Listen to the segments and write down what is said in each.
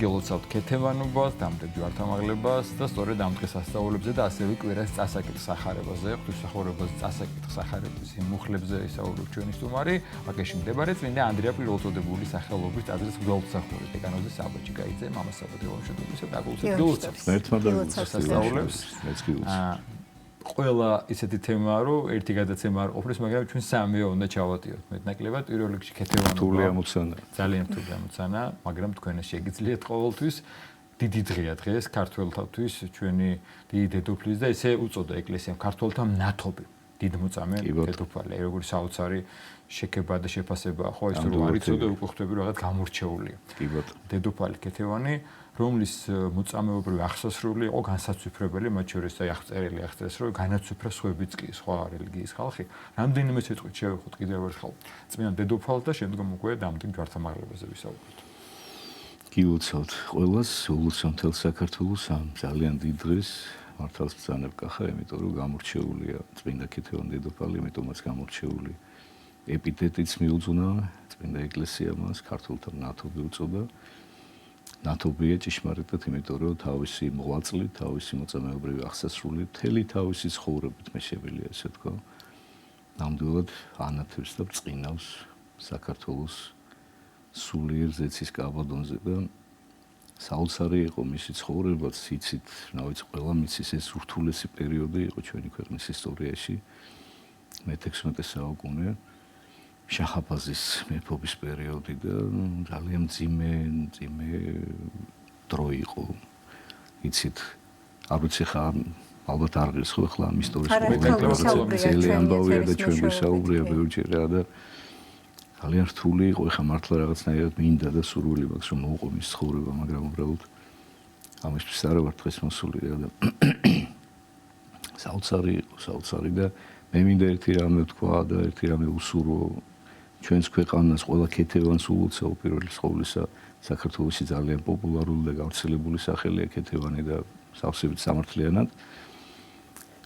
გილოცავთ ქეთევანობას, დამდგარ ჯვართამაღლებას და სწორედ ამ დღეს ასწავლებზე და ასევე კვირას წასაკითხ სახარებაზე, ღვთისმსახურებაზე წასაკითხ სახარების მუხლებზე ისაუბრებს ჩვენი სტუმარი, აკეში მდებარე წმინდა ანდრია პირველწოდებული სახელობის ტაძრის მღვდელმსახური დეკანოზი საბაჭი გაიძე, მამას საბადოო მშვიდობისა და აგულოცებს გილოცავს. ერთმა დასწავლებს. ყველა ისეთი თემაა, რომ ერთი გადაცემა არ ყოფნის, მაგრამ ჩვენ სამეო უნდა ჩავატიოთ. მეტნაკლებად პირველ რიგში ქეთევანობა. რთული ამოცანა. ძალიან რთული ამოცანა, მაგრამ თქვენ შეგიძლიათ ყოველთვის დიდი დღეა დღეს ქართველთათვის, ჩვენი დიდი დედოფლის და ესე უწოდა ეკლესიამ ქართველთა მნათობი. დიდმოწამე დედოფალი, როგორც საოცარი შექება და შეფასება, ხო ის რო არ იცოდა უკვე ხვდები რაღაც გამორჩეულია. დედოფალი ქეთევანი, რომლის მოწამეობრივი აღსასრული იყო განსაცვიფრებელი, მათ შორის აი აღწერილი აღწერეს, რომ განაცვიფრა სხვებიც კი, სხვა რელიგიის ხალხი. რამდენიმე სიტყვით შევეხოთ კიდევ ერთხელ წმინდა დედოფალს და შემდგომ უკვე დამდგარ ჯვართამაღლებაზე ვისაუბროთ. გილოცავთ ყველას, ულუსამთელ საქართველოს ამ ძალიან დიდ დღეს მართალს ბრძანებ კახა, იმიტომ რომ გამორჩეულია წმინდა ქეთევანი დედოფალი, იმიტომაც გამორჩეული ეპიტეტიც მიუძღვნა წმინდა ეკლესია მას ქართველთა მნათობი უწოდა. ნათობია ჭიშმარიტად, იმიტომ რომ თავისი მოღვაწლით, თავისი მოწამეობრივი აღსასრულით, მთელი თავისი ცხოვრებით მე შეგვიძლია ესე თქვა, ნამდვილად ანათებს და ბრწყინავს საქართველოს სულიერ ზეცის კაბადონზე და საოცარი იყო მისი ცხოვრებაც, იცით, რა ვიცი, ყველა მიცის ეს ურთულესი პერიოდი იყო ჩვენი ქვეყნის ისტორიაში, მე-16 საუკუნე. შაჰ-აბაზის მეფობის პერიოდი და ძალიან მძიმე დრო იყო. იცით, არ ვიცი ხა ალბათ არ ღირს ხო ახლა ამ ისტორიის ძელი ამბავია და ჩვენ ვისაუბრია ბევრჯერა და ძალიან რთული იყო, ხა მართლა რაღაცნაირად მინდა და სურვილი მაქვს რომ მოუყო მის ცხოვრება, მაგრამ უბრალოდ ამისთვის არ ვარ დღეს მოსული რა და საოცარი და მე მინდა ერთი რამე ვთქვა და ერთი რამე უსურვო ჩვენს ქვეყანას ყველა ქეთევანს ულოცავ პირველ ყოვლისა საქართველოში ძალიან პოპულარული და გავრცელებული სახელია ქეთევანი და სავსებით სამართლიანად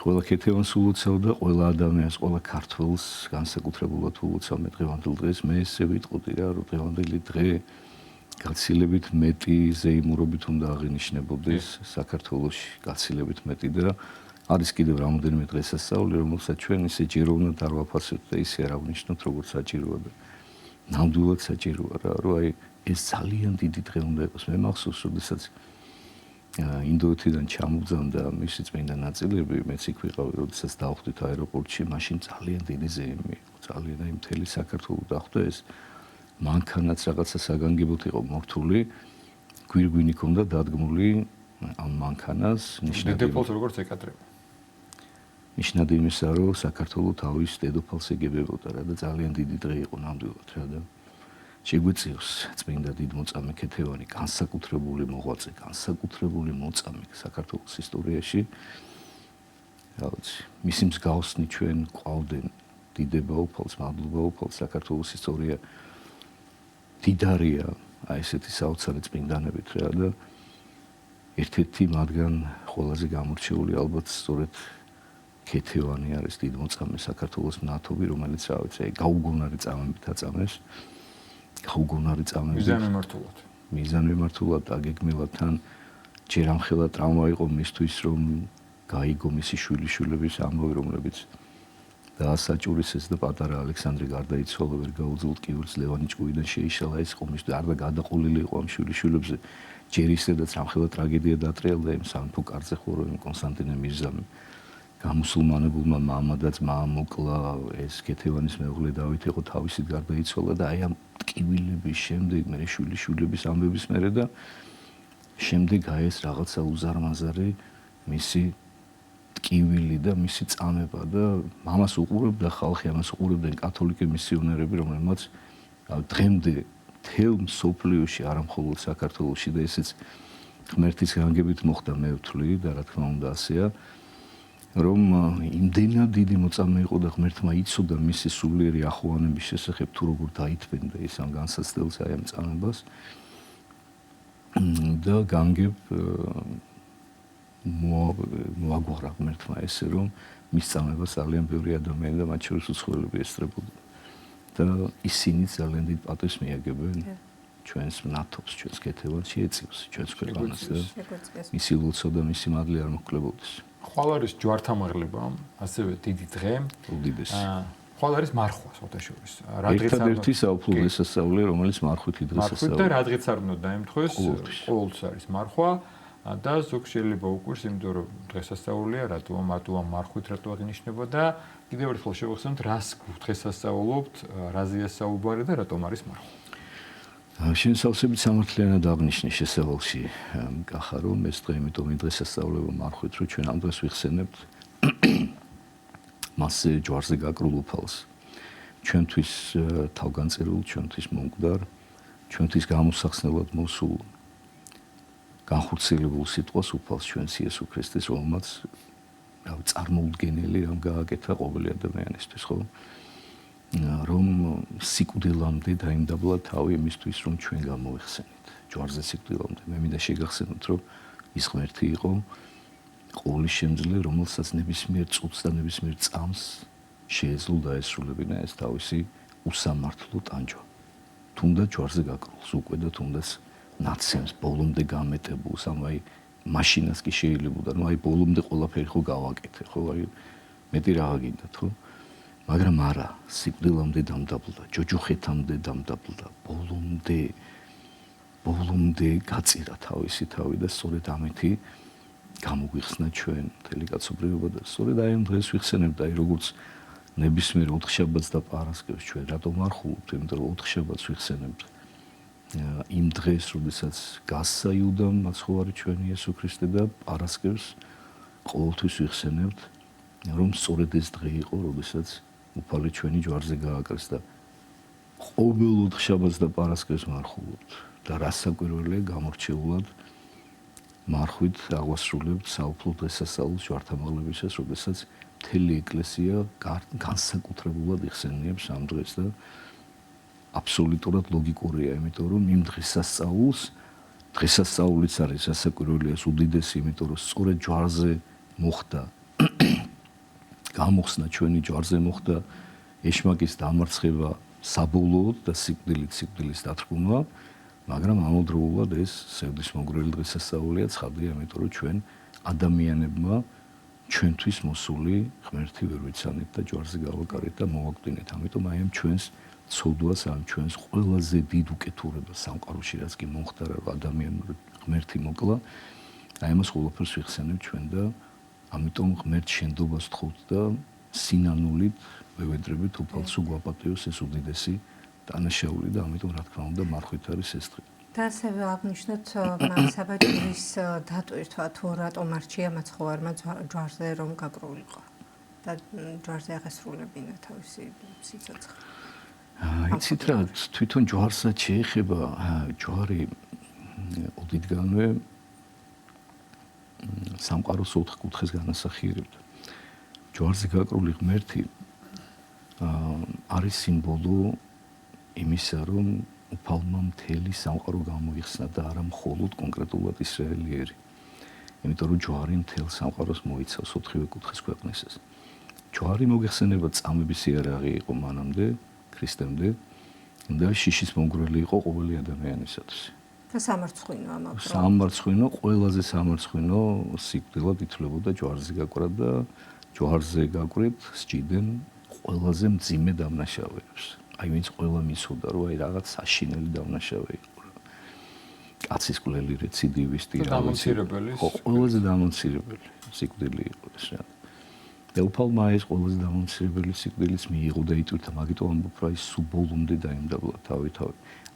ყველა ქეთევანს ულოცავ და ყველა ადამიანს, ყველა ქართველს განსაკუთრებულად ულოცავ მე დღევანდელ დღეს მე ესე ვიტყოდი რა რომ დღევანდელი დღე გაცილებით მეტი ზეიმურობით უნდა აღინიშნებოდეს საქართველოში გაცილებით მეტი და არის კიდევ რამოდენიმე დღესასწაული, რომელსაც ჩვენ ისე ჯერ უნდა არ ვაფასებთ და ისე არ აღნიშნოთ, როგორც საჭიროა და ნამდვილად საჭიროა რა, რომ აი ეს ძალიან დიდი დღე უნდა იყოს. მე მახსოვს, როდესაც ინდოეთიდან ჩამოვძანდა მისი წმინდა ნაწილები, მეც იქ ვიყავი, როდესაც დავხვდით აეროპორტში, მაშინ ძალიან დიდი ზეიმი იყო, ძალიან აი მთელი საქართველო დახვდა ეს მანქანაც რაღაცა საგანგებოდ იყო მორთული, გვირგვინი ჰქონდა დადგმული ამ მანქანას, ნიშნად დედოფალს როგორც ეკადრება. ნიშნად იმისა, რომ საქართველო თავის დედოფალს ეგებებოდა რა და ძალიან დიდი დღე იყო ნამდვილად რა და შეგვეციოს წმინდა დიდმოწამე ქეთევანი განსაკუთრებული მოღვაწე, განსაკუთრებული მოწამე საქართველოს ისტორიაში. რა ვიცი, მისი მსგავსნი ჩვენ ყავდნენ დიდება უფალს, მადლობა უფალს საქართველოს ისტორია დიდარია აი ესეთი საოცარი წმინდანებით რა და ერთ-ერთი მათგან ყველაზე გამორჩეული ალბათ სწორედ ქეთევანი არის დიდმოწამე საქართველოს მნათობი, რომელიც რა ვიცი, გაუგონარი წამებით აწამეს. გაუგონარი წამებით. მიზანმიმართულად აგეგმილად თან ჯერ ამხელა ტრავმა იყო მისთვის, რომ გაიგო მისი შვილიშვილების ამბავი, რომლებიც დაასაჭურისეს და პატარა ალექსანდრე გარდაიცვალა, ვერ გაუძლოდ კიბირს ლევანი ჭკუიდან შეიშალა ეს ყომის და არ და გადაყოლილი იყო ამ შვილიშვილებზე. ჯერ ისედაც ამხელა ტრაგედია დატრიალდა იმ სამეფო კარზე ხო რომ კონსტანტინე მირზამ გამუსულმანებულმა მამადაც მაამოკლა ეს ქეთევანის მეუღლე დავით იყო თავისით გარდაიცვალა და აი ამ ტკივილების შემდეგ მე შვილიშვილების ამბების მერე და შემდეგ აი ეს რაღაცა უზარმაზარი მისი ტკივილი და მისი წამება და მამას უყურებდა ხალხი, ამას უყურებდნენ კათოლიკე მისიონერები, რომელმაც დღემდე მთელ მსოფლიოში, არა მხოლოდ საქართველოში და ესეც ღმერთის განგებით მოხდა მე ვთვლი და რა თქმა უნდა ასეა, რომ იმდენად დიდი მოწამე იყო და ღმერთმა იცოდა მისი სულიერი ახოვანების შესახებ თუ როგორ დაითმენდა ის ამ განსაცდელს აი ამ წამებას და განგებ მოაგვარა ღმერთმა ესე რომ მის წამებას ძალიან ბევრი ადამიანი და მათ შორის უცხოელები ესწრებოდნენ და ისინი ძალიან დიდ პატივს მიაგებენ ჩვენს ნათობს, ჩვენს კეთილს შეეწევს, ჩვენს ქვეყანას და მისი ლოცვა და მისი მადლი არ მოხლებოდეს. ხვალ არის ჯვართამაღლება, ასევე დიდი დღე. უდიდესი. ხვალ არის მარხვა სოთაშორის. ერთადერთი საუფლო დღესასწაული, რომელიც მარხვით დღესასწაული. მარხვით და რადგეც არ უნდა დაემთხვეს, ყოველთვის არის მარხვა და ზოგ შეიძლება უკვირს, იმიტომ რომ დღესასწაულია, რატოა მარხვით რატო აღინიშნება და კიდევ ერთხელ შევახსენოთ, რას დღესასწაულობთ, რაზეა საუბარი და რატომ არის მარხვა. შენ სავსებით სამართლიანად აღნიშნე შესავალში, კახა რომ ეს დღე იმიტომ დღესასწაულება მარხვით, რომ ჩვენ ამ დღეს ვიხსენებთ მასზე ჯვარზე გაკრულ უფალს. ჩვენთვის თავგანწირულ, ჩვენთვის მომკვდარ, ჩვენთვის გამოსახსნელად მოსულ განხორციელებულ სიტყვას უფალს ჩვენს იესო ქრისტეს, რომელმაც წარმოუდგენელი რამ გააკეთა ყოველი ადამიანისთვის, ხო? რომ სიკვდილამდე დაიმდაბლა თავი იმისთვის, რომ ჩვენ გამოვიხსენით. ჯვარზე სიკვდილამდე. მე მინდა შეგახსენოთ, რომ ის ღმერთი იყო ყოვლის შემძლე, რომელსაც ნებისმიერ წუთს და ნებისმიერ წამს შეეძლო დაესრულებინა ეს თავისი უსამართლო ტანჯვა. თუნდაც ჯვარზე გაკრულს უკვე და თუნდაც ნაცემს ბოლომდე გამეტებულს, ამაი მაშინას კი შეიძლებოდა, რომ აი ბოლომდე ყველაფერი ხო გავაკეთე, ხო აი მეტი რა გინდათ, ხო? მაგრამ არა, სიკვდილამდე დამდაბლდა, ჯოჯოხეთამდე დამდაბლდა, ბოლომდე გაწირა თავისი თავი და სწორედ ამეთი გამოგვიხსნა ჩვენ მთელი კაცობრიობა და სწორედ აი ამ დღეს ვიხსენებთ, აი როგორც ნებისმიერ ოთხშაბათს და პარასკევს ჩვენ რატომ არ ხულობთ, იმიტომ რომ ოთხშაბათს ვიხსენებთ იმ დღეს, როდესაც გასცა იუდამ მაცხოვარი ჩვენ იესო ქრისტე და პარასკევს ყოველთვის ვიხსენებთ, რომ სწორედ ეს დღე იყო, როდესაც უფალი ჩვენი ჯვარზე გააკრეს და ყოველ ოთხშაბათს და პარასკევს მარხულობთ და რასაკვირველია გამორჩეულად მარხვით აღვასრულებთ საუფლო დღესასწაულს ჯვართამაღლებისას, როდესაც მთელი ეკლესია განსაკუთრებულად იხსენიებს ამ დღეს და აბსოლუტურად ლოგიკურია, იმიტომ რომ იმ დღესასწაულიც არის სასაკვირველია, უდიდესი, იმიტომ რომ სწორედ ჯვარზე მოხდა გამოხსნა ჩვენი ჯვარზე მოხდა ეშმაკის დამარცხება საბოლოოდ და სიკვდილის დათრგუმა, მაგრამ ამავდროულად ეს სევდისმოგრელი დღესასწაულია ცხადია, იმიტომ რომ ჩვენ ადამიანებმა ჩვენთვის მოსული ღმერთი ვერ ვიცანით და ჯვარზე გავაკარეთ და მოვაკვდინეთ. ამიტომ აი ამ ჩვენს ცოდვას, ამ ჩვენს ყველაზე დიდ უკეთურებას სამყაროში რაც კი მომხდარა, რომ ადამიანური ღმერთი მოკლა, აი ამას ყველაფერს ვიხსენებ ჩვენ და ამიტომ ღმერთ შენდობას ვთხოვთ და სინანულით ვევედრებით უფალს უგვაპატიოს ეს უდიდესი დანაშაული და ამიტომ რა თქმა უნდა მარხვით არის ეს დღე. და ასევე აღნიშნოთ საბაჭურის დატვირთვა თუ რატომ არჩია მაცხოვარმა ჯვარზე რომ გაკრულიყო და ჯვარზე აღესრულებინა თავისი სიცოცხლე. იცით რა, თვითონ ჯვარსაც შეეხება ჯვარი ოდითგანვე სამყაროს 4 კუთხეს განასახიერებდა. ჯვარზე გაკრული ღმერთი არის სიმბოლო იმისა, რომ უფალმა მთელი სამყარო გამოიხსნა და არა მხოლოდ კონკრეტულად ისრაელიერი. იმიტომ რომ ჯვარი მთელ სამყაროს მოიცავს 4 კუთხეს ქვეყნისას. ჯვარი მოგეხსენება წამების იარაღი იყო მანამდე, ქრისტემდე და შიშის მომგვრელი იყო ყოველი ადამიანისათვის. და სამარცხვინო ამავდროულად. სამარცხვინო, ყველაზე სამარცხვინო სიკვდილად ითვლებოდა ჯვარზე გაკვრა და ჯვარზე გაკვრით სჭიდან ყველაზე მძიმე დამნაშავეებს. აი ვინც ყველა მისოდა, რომ აი რაღაც საშინელი დამნაშავე იყო. კაცის კვლელი რეციდივისტი რა დამონცირებელი. ხო, ყველაზე დამონცირებელი სიკვდილი იყო ეს რა. და უფალმა ეს ყველაზე დამონცირებელი სიკვდილიც მიიღო და იტვირთა, მაგიტომ ამბობ რა ის სუბოლომდე დაიმდაბლა თავი.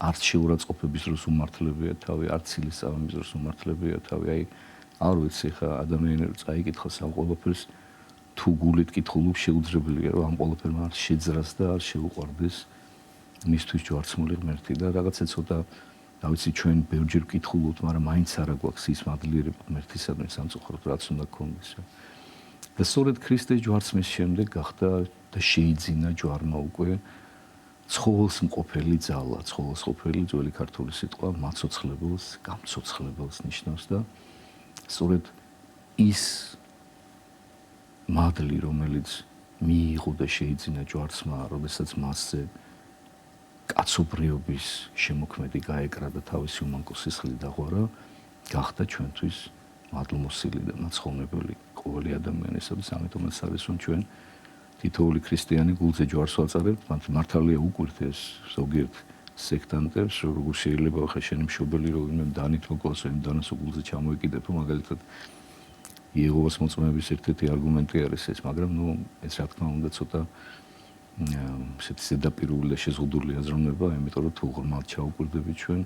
არც შეურაცხყოფების დროს უმართლებია თავი, არც ცილისწამების დროს უმართლებია თავი. აი არ ვიცი ხა ადამიანებს წაიკითხოს ამ ყველაფერს თუ გულით კითხულობ შეუძლებელია რომ ამ ყველაფერმა არ შეძრას და არ შეუყვარდეს მისთვის ჯვარცმული ღმერთი და რაღაცა ცოტა რა ვიცი ჩვენ ბევრჯერ ვკითხულობთ, მაგრამ მაინც არა გვაქვს ის მადლიერება ღმერთისადმი სამწუხაროდ რაც უნდა გქონდეს. და სწორედ ქრისტეს ჯვარცმის შემდეგ გახდა და შეიძინა ჯვარმა უკვე ცხოველს მყოფელი ძალა, ცხოველს მყოფელი ძველი ქართული სიტყვა მაცოცხლებელს, გამცოცხლებელს ნიშნავს და სწორედ ის მადლი, რომელიც მიიღო და შეიძინა ჯვარცმა, როდესაც მასზე კაცობრიობის შემოქმედი გაეკრა და თავისი უმანკო სისხლით დაღვარა, გახდა ჩვენთვის მადლმოსილი და მაცხოვნებელი ყოველი ადამიანისათვის. ამიტომაც არის რომ ჩვენ თითოეული ქრისტიანი გულზე ჯვარს ვაწარებთ, მართალია უკვირთ ეს ზოგიერთ სექტანტებს, როგორ შეიძლება ხა შენი მშობელი რომ დანით მოკვლას იმ დანას გულზე ჩამოეკიდებ, მაგალითად იეჰოვას მოწმეების ერთ-ერთი არგუმენტი არის ეს, მაგრამ ეს რა თქმა უნდა ცოტა ესეთი ზედაპირული და შეზღუდული აზროვნება, იმიტომ რომ თუ ღრმად ჩაუკვირდებით ჩვენ,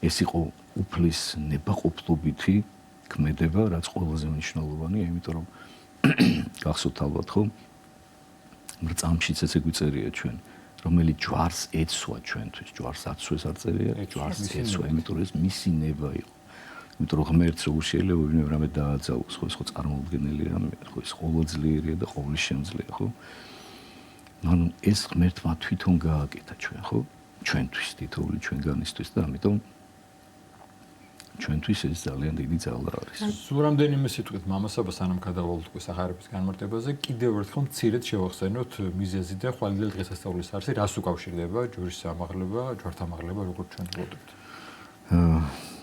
ეს იყო უფლის ნებაყოფლობითი ქმედება, რაც ყველაზე მნიშვნელოვანია, იმიტომ რომ გახსოვთ ალბათ ხო მრწამშიც ესე გვიწერია ჩვენ რომელიც ჯვარს ეცვა ჩვენთვის ჯვარს აცვეს არ წერია ჯვარს ეცვა იმიტომ რომ ეს მისი ნება იყო იმიტომ რომ ღმერთს როგორ შეიძლება ვინმე რამე დააძალოს ხო ეს ხო წარმოუდგენელი რამეა ხო ეს ყოველძლიერია და ყოვლისშემძლეა ხო ანუ ეს ღმერთმა თვითონ გააკეთა ჩვენ ხო ჩვენთვის თითოეული ჩვენგანისთვის და ამიტომ ჩვენთვის ეს ძალიან დიდი ძალა არის. სულ რამდენიმე სიტყვით მამასაბა სანამ გადავალთ სახარების განმარტებაზე, კიდევ ერთხელ მცირედ შევახსენოთ მიზეზი და ხვალინდელ დღესასწაულის არსი, რას უკავშირდება ჯვრის ამაღლება, ჯვართამაღლება, როგორც ჩვენ ვუყურებთ.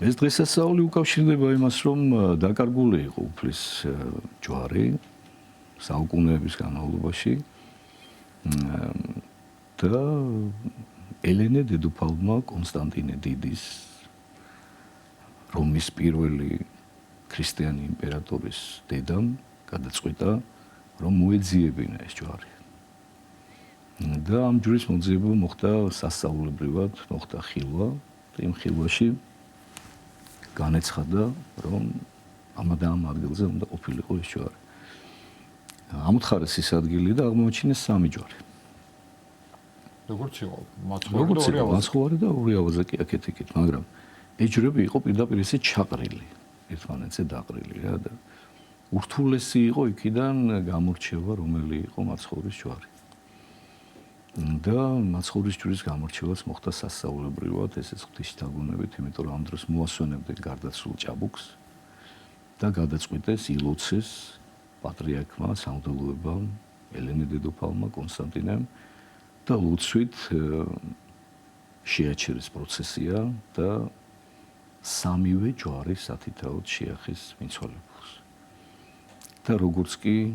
ეს დღესასწაული უკავშირდება იმას, რომ დაკარგული იყო უფლის ჯვარი საუკუნეების განმავლობაში და ელენე დედოფალმა კონსტანტინე დიდის რომის პირველი ქრისტიანი იმპერატორის დედამ გადაწყვიტა რომ მოეძიებინა ეს ჯვარი. და ამ ჯვრის მოძიება მოხდა სასწაულებრივად, მოხდა ხილვა და იმ ხილვაში განეცხადა რომ ამ ადგილზე უნდა ყოფილიყო ეს ჯვარი. ამუთხარეს ის ადგილი და აღმოაჩინეს სამი ჯვარი. როგორც იყო, მაცხოვარი და ორი ავაზაკი აქეთ-იქით, მაგრამ ეს ჯვრები იყო პირდაპირ ესე ჩაყრილი, ერთმანეთზე დაყრილი რა და ურთულესი იყო იქიდან გამორჩევა, რომელი იყო მაცხოვრის ჯვარი. და მაცხოვრის ჯვრის გამორჩევაც მოხდა სასწაულებრივად, ესეც ღვთისმშობლებით, იმიტომ რომ ამ დროს მოასვენებდნენ გარდაცვლილ ჭაბუკს და გადაწყვიტეს ილოცეს პატრიარქმა, სამღვდელოებამ, ელენე დედოფალმა, კონსტანტინემ და ლოცვით შეაჩერეს პროცესია და სამივე ჯვარი სათითაოდ შეახეს მიცვალებულს. და როგორც კი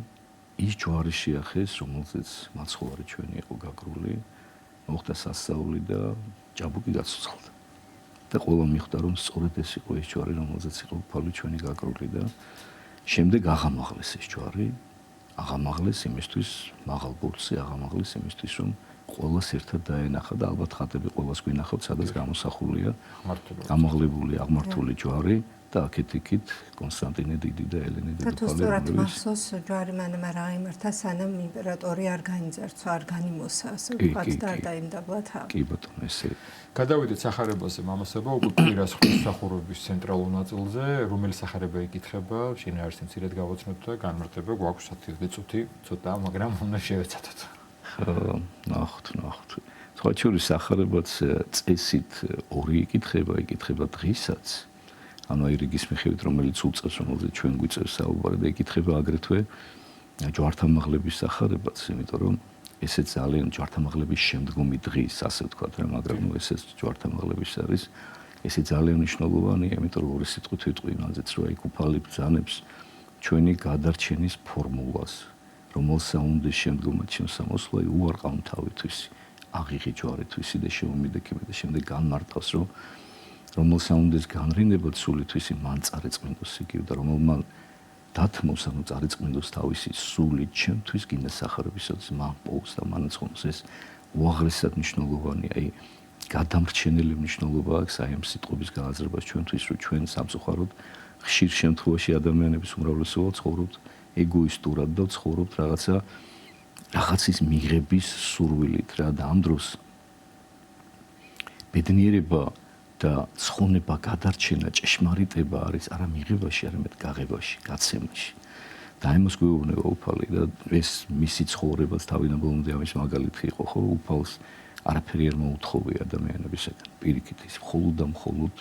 ის ჯვარი შეახეს, რომელზეც მაცხოვარი ჩვენი იყო გაგრული, მოხდა სასწაული და ჭაბუკი გაცოცხლდა. და ყველა მიხვდა, რომ სწორედ ეს იყო ეს ჯვარი, რომელზეც იყო უფალი ჩვენი გაგრული და შემდეგ აღამაღლეს ეს ჯვარი, აღამაღლეს იმისთვის, მაღალ ბურთზე აღამაღლეს იმისთვის, რომ ყველას ერთად დაენახა და ალბათ ხატები ყველას გვინახავთ, სადაც გამოსახულია ამაღლებული, აღმართული ჯვარი და აქეთ-იქით კონსტანტინე დიდი და ელენე დედოფალი. და თუ სწორად მახსოვს, ჯვარი მანამ არ აღიმართა, სანამ იმპერატორი არ განიძერცვა, არ განიმოსა, ასე ვთქვათ და არ დაიმდაბლა თავი. კი ბატონო, ესე. გადავიდეთ სახარებაზე, მამასაბა, უკვე კვირას ღვთისმსახურების ცენტრალურ ნაწილზე, რომელი სახარება იკითხება, შინაარსი მცირედ გავაცნოთ და განმარტება გვაქვს 10 წუთი, ცოტა, მაგრამ უნდა შევეცადოთ. ნახოთ. სხვა შორის სახარებაც წესით ორი იკითხება დღისაც. ანუ აირიგის მიხედვით, რომელიც უწევს, რომელზეც ჩვენ გვიწევს საუბარი და იკითხება აგრეთვე ჯვართამაღლების სახარებაც, იმიტომ რომ ესე ძალიან ჯვართამაღლების შემდგომი დღის, ასე ვთქვათ რა, მაგრამ ესეც ჯვართამაღლების არის, ესე ძალიან მნიშვნელოვანია, იმიტომ რომ ორი სიტყვით ვიტყვი იმაზეც, რომ იქ უფალი ბრძანებს ჩვენი გადარჩენის ფორმულას, რომელსა უნდა შემდგომად შემოსვლა უარყავ თავისთვის, აღიღი ჯვარითვისი და შემომიდექება და შემდეგ განმარტავს, რომ რომელსა უნდა განრინებოდ სულითვისი მან წარეწმენდოს იგივე და რომელმა დათმოს ანუ წარეწმენდოს თავისი სულით ჩემთვის გინდა სახარებისაც მან პოვს და მანაცხონოს ეს უაღრესად მნიშვნელოვანია, აი გადამრჩენელი მნიშვნელობა აქვს აი ამ სიტყვების გააზრებას ჩვენთვის, რომ ჩვენ სამწუხაროდ ხშირ შემთხვევაში ადამიანების უმრავლესობა ცხოვრობთ ეგოისტურად და ცხოვრობთ რაღაცის მიღების სურვილით რა და ამ დროს ბედნიერება და ცხონება გადარჩენა ჭეშმარიტება არის არა მიღებაში, არამედ გაღებაში, გაცემაში. და ამას გვეუბნება უფალი და ეს მისი ცხოვრებაც თავიდან-ბოლომდე ამის მაგალითი იყო, ხო, უფალს არაფერი არ მოუთხოვია ადამიანებისაგან. პირიქით ის მხოლოდ და მხოლოდ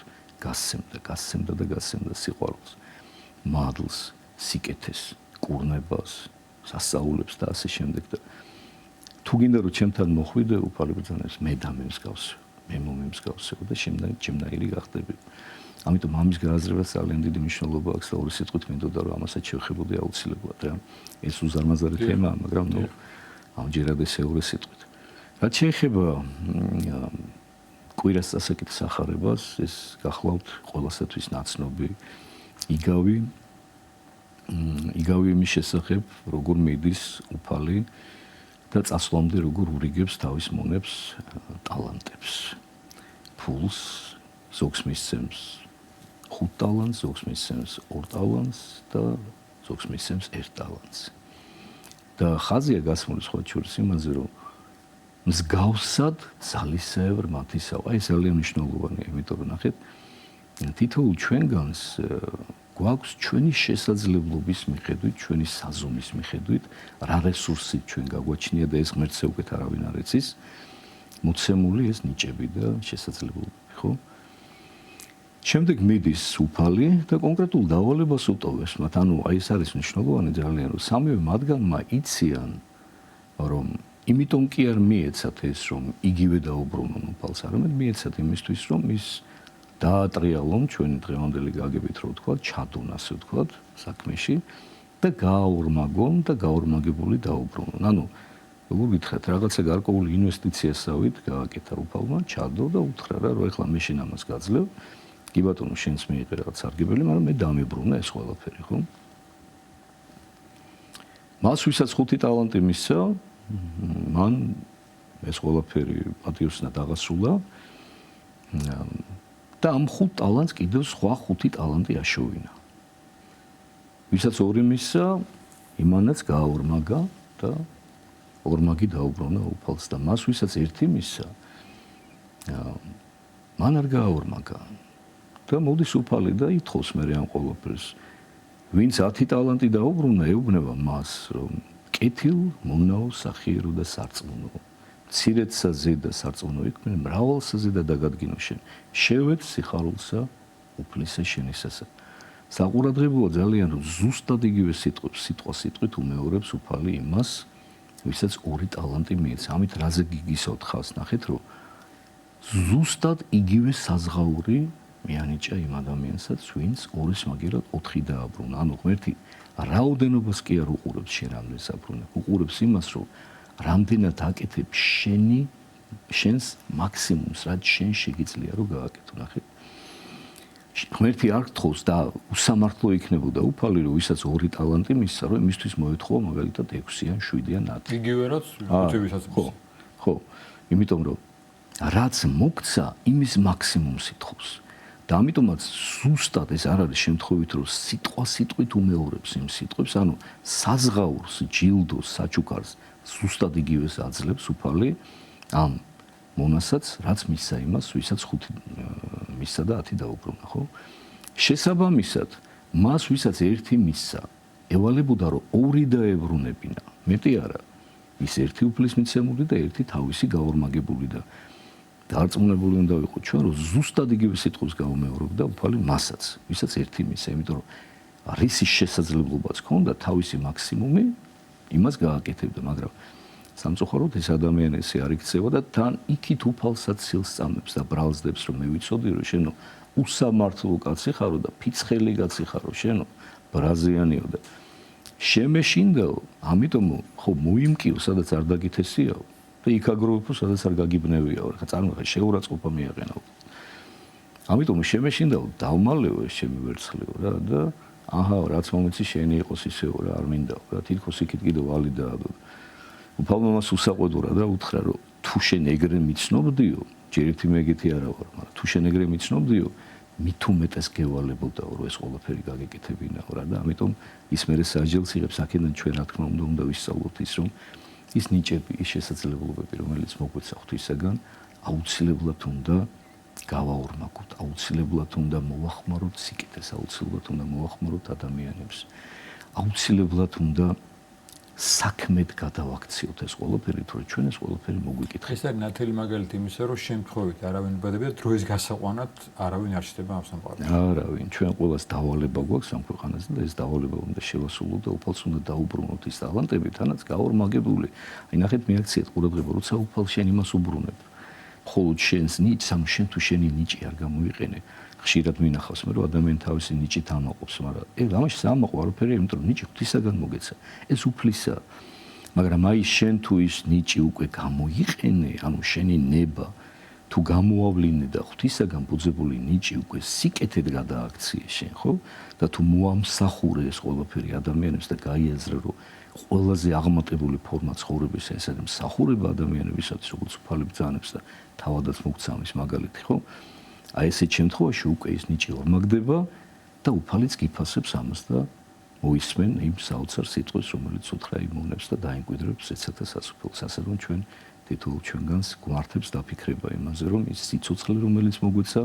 გასცემდა სიყვარულს, მადლს, სიკეთეს, კურნებას, სასწაულებს და ასე შემდეგ და თუ გინდა რომ ჩემთან მოხვიდე უფალი ბრძანებს მე და მე მსგავსი მე მომიმსგავსებ და ჩემნაირი გახდები. ამიტომ ამის გააზრებას ძალიან დიდი მნიშვნელობა აქვს და ორი სიტყვით მინდოდა რომ ამასაც შევხებოდი აუცილებლად რა. ეს უზარმაზარი თემაა, მაგრამ ნუ ამჯერად ესე ორი სიტყვით. რაც შეეხება კვირას წასაკითხის ახარებას, ეს გახლავთ ყველასათვის ნაცნობი იგავი იმის შესახებ, როგორ მიდის უფალი და წასვლამდე როგორ ურიგებს თავის მონებს ტალანტებს. ფულს ზოგს მისცემს 5 ტალანტს, ზოგს მისცემს 2 ტალანტს და ზოგს მისცემს 1 ტალანტს. და ხაზია გასმული სხვა შორის იმაზე, რომ მსგავსად ძალისეევრ მათისაო. აი ეს ძალიან მნიშვნელოვანია, იმიტომ რომ ნახეთ, თითოეულ ჩვენგანს გვაქვს ჩვენი შესაძლებლობის მიხედვით, ჩვენი საზომის მიხედვით, რა რესურსი ჩვენ გაგვაჩნია და ეს ღმერთზე უკეთ არავინ არ იცის, მოცემული ეს ნიჭები და შესაძლებლობები, ხო? შემდეგ მიდის უფალი და კონკრეტულ დავალებას უტოვებს მათ. ანუ აი ეს არის მნიშვნელოვანი ძალიან, რომ სამივე მათგანმა იციან, რომ იმიტომ კი არ მიეცათ ეს, რომ იგივე დაუბრუნონ უფალს, არამედ მიეცათ იმისთვის, რომ ის დაატრიალონ ჩვენი დღევანდელი გაგებით, რო ვთქვა, ჩადონ ასე ვთქვა, საქმეში და გააორმაგონ და გაორმაგებული დაუბრუნონ. ანუ როგორ გითხრათ, რაღაცა გარკვეული ინვესტიციასავით გააკეთა უფალმა, ჩადო და უთხრა რა, რომ ეხლა მე შენ ამას გაძლევ. კი ბატონო, შენც მიიღე რაღაც სარგებელი, მაგრამ მე დამიბრუნა ეს ყველაფერი, ხო? მას ვისაც 5 ტალანტი მისცა, მან ეს ყველაფერი პატიოსნად აღასრულა. და ამ 5 ტალანტს კიდევ სხვა 5 ტალანტი აშოვინა. ვისაც 2 მისცა, იმანაც გააორმაგა და ორმაგი დაუბრუნა უფალს და მას ვისაც 1 მისცა, მან არ გააორმაგა. და მოდის უფალი და ითხოვს მე ამ ყველაფერს. ვინც 10 ტალანტი დაუბრუნა, ეუბნება მას, რომ კეთილ, მონაო, სახიერო და სარწმუნო. მცირედსა ზედა სარწმუნო იქმნე, მრავალსა ზედა დაგადგინო შენ. შევეთ სიხარულსა უფლისა შენისასა. საყურადღებოა ძალიან, რომ ზუსტად იგივე სიტყვა სიტყვით უმეორებს უფალი იმას, ვისაც 2 ტალანტი მიეცა. ამით რაზე გიგისავთ ხალხს, ნახეთ, რომ ზუსტად იგივე საზღაური მიანიჭა იმ ადამიანსაც, ვინც 2-ის მაგერად 4 დააბრუნა. ანუ ღმერთი რაოდენობას კი არ უყურებს შენ რამდენს აბრუნებ, უყურებს იმას, რომ რამდენად აკეთებ შენს მაქსიმუმს, რაც შენ შეგიძლია რომ გააკეთო, ნახე. ღმერთი არ გთხოვს და უსამართლო იქნებოდა უფალი, რომ ვისაც 2 ტალანტი მისცა, რომ იმისთვის მოეთხოვა მაგალითად 6 ან 7 ან 10. იგივე რაც 5-ვისაც მისცა. ხო, იმიტომ რომ რაც მოგცა, იმის მაქსიმუმს ითხოვს. და ამიტომაც ზუსტად ეს არ არის შემთხვევით, რომ სიტყვა სიტყვით უმეორებს იმ სიტყვებს, ანუ საზღაურს, ჯილდოს, საჩუქარს ზუსტად იგივეს აძლევს უფალი ამ მონასაც, რაც მისცა იმას, ვისაც 5 მისცა და 10 დაუბრუნა, ხო? შესაბამისად, მას ვისაც 1 მისცა, ევალებოდა რომ 2 დაებრუნებინა. მეტი არა. ის 1 უფლის მიცემული და 1 თავისი გაორმაგებული და დარწმუნებული უნდა ვიყო ჩვენ, რომ ზუსტად იგივე სიტყვის გაუმეორებდა უფალი მასაც, ვისაც 1 მისცა, იმიტომ რომ რისის შესაძლებლობაც ჰქონდა თავისი მაქსიმუმი იმას გააკეთებდა, მაგრამ სამწუხაროდ ეს ადამიანი ესე არ იქცევა და თან იქით უფალსაც სილს წამებს და ბრალსდებს, რომ მე ვიცოდი, რომ შენო უსამართლო კაცი ხარო და ფიცხელი კაცი ხარო, შენო ბრაზიანიო და შემეშინდაო, ამიტომ ხო მოიმკიო, სადაც არ დაგითესიაო და იქ აგროვებო, სადაც არ გაგიბნევიაო, ხა წარმოხე შეურაცხყოფა მიაყენაო. ამიტომ შემეშინდაო, დავმალეო ეს ჩემი ვერცხლიო რა და აჰა, რაც მომეცი შენი იყოს ისეო რა, არ მინდაო რა, თითქოს იქით კიდევ ვალი დაადო. უფალმა მას უსაყვედურა და უთხრა, რომ თუ შენ ეგრე მიცნობდიო, ჯერ ერთი მეგეთი არა ვარ, მაგრამ თუ შენ ეგრე მიცნობდიო, მით უმეტეს გევალებოდაო, რომ ეს ყველაფერი გაგეკეთებინაო რა და ამიტომ ის მერე საჯელს იღებს, აქედან ჩვენ რა თქმა უნდა ვისწავლოთ ის, რომ ის ნიჭები, ის შესაძლებლობები, რომელიც მოგვეცა ღვთისაგან, აუცილებლად უნდა გავაორმაგოთ, აუცილებლად უნდა მოვახმაროთ სიკეთეს, აუცილებლად უნდა მოვახმაროთ ადამიანებს. აუცილებლად უნდა საქმედ გადავაქციოთ ეს ყველაფერი, თუ ჩვენ ეს ყველაფერი მოგვიკითხეთ. ეს არის ნათელი მაგალითი იმისა, რომ შემთხვევით არავინ უბადებია დროის გასაყვანად არავინ არ ჩდება ამ სამყაროში. არავინ, ჩვენ ყველას დავალება გვაქვს ამ ქვეყანაზე და ეს დავალება უნდა შევასრულოთ და უფალს უნდა დაუბრუნოთ ის ტალანტები, თანაც გაორმაგებული. აი ნახეთ მეაქციეთ ყურადღება, როცა უფალ შენ იმას უბრუნებ. მხოლოდ შენს ნიჭს, ამ შენ თუ შენი ნიჭი არ გამოიყენე. ხშირად მინახავს მე რომ ადამიანი თავისი ნიჭით ამაყობს, მაგრამ ამაში სამაყო არაფერი, იმიტომ რომ ნიჭი ღვთისაგან მოგეცა. ეს უფლისაა. მაგრამ აი შენ თუ ის ნიჭი უკვე გამოიყენე, ანუ შენი ნება თუ გამოავლინე და ღვთისაგან ბუძებული ნიჭი უკვე სიკეთედ გადააქციე შენ, ხო? და თუ მოამსახურე ეს ყველაფერი ადამიანებს და გაიაზრე რომ ყველაზე აღმატებული ფორმა ცხოვრების ეს არის მსახურება ადამიანებისათვის, როგორც უფალი ბრძანებს და თავადაც მოგცამის მაგალითი, ხო? აი ესეთ შემთხვევაში უკვე ის ნიჭი ორმაგდება და უფალიც გიფასებს ამას და მოისმენ იმ საოცარ სიტყვას, რომელიც უთხრა იმონებს და დაიმკვიდრებს ეცათა სასუფეველს, ასე რომ ჩვენ თითოეულ ჩვენგანს გვართებს დაფიქრება იმაზე, რომ ის სიცოცხლე, რომელიც მოგვეცა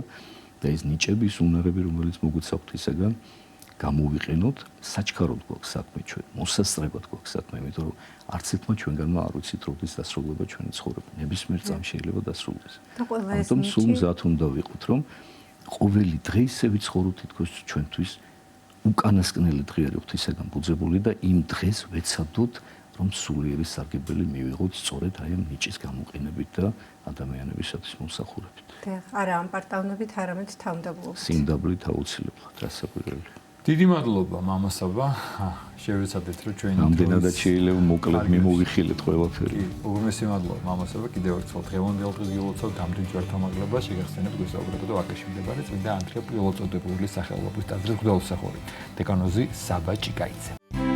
და ის ნიჭები, ის უნარები, რომელიც მოგვეცა ღვთისაგან, გამოვიყენოთ, საჩქაროდ გვაქვს საქმე ჩვენ, მოსასწრებად გვაქვს საქმე, იმიტომ რომ არც ერთმა ჩვენგანმა არ ვიცით როდის დასრულდება ჩვენი ცხოვრება. ნებისმიერ წამს შეიძლება დასრულდეს. ამიტომ სულ მზად უნდა ვიყოთ, რომ ყოველი დღე ისე ვიცხოვროთ თითქოს ჩვენთვის უკანასკნელი დღე არის ღვთისაგან ბუძებული და იმ დღეს ვეცადოთ რომ სულიერი სარგებელი მივიღოთ სწორედ აი ამ ნიჭის გამოყენებით და ადამიანებისათვის მომსახურებით. არა ამ პარტავნებით, არამედ თავდაბლობით. სიმდაბლით აუცილებლად, რასაკვირველი. დიდი მადლობა მამასაბა. შევეცადეთ რომ ჩვენი ამდენადაც შეიძლება მოკლედ მიმოვიხილეთ ყველაფერი. კი, უღრმესი მადლობა მამასაბა. კიდევ ერთხელ დღევანდელ დღეს გილოცავთ ამდენ ჯვართამაღლება, შეგახსენებთ გვესაუბრებოდა ვაკეში მდებარე წმინდა ანდრია პირველწოდებული სახელობის ტაძრის მღვდელმსახური, დეკანოზი საბა ჭიკაიძე.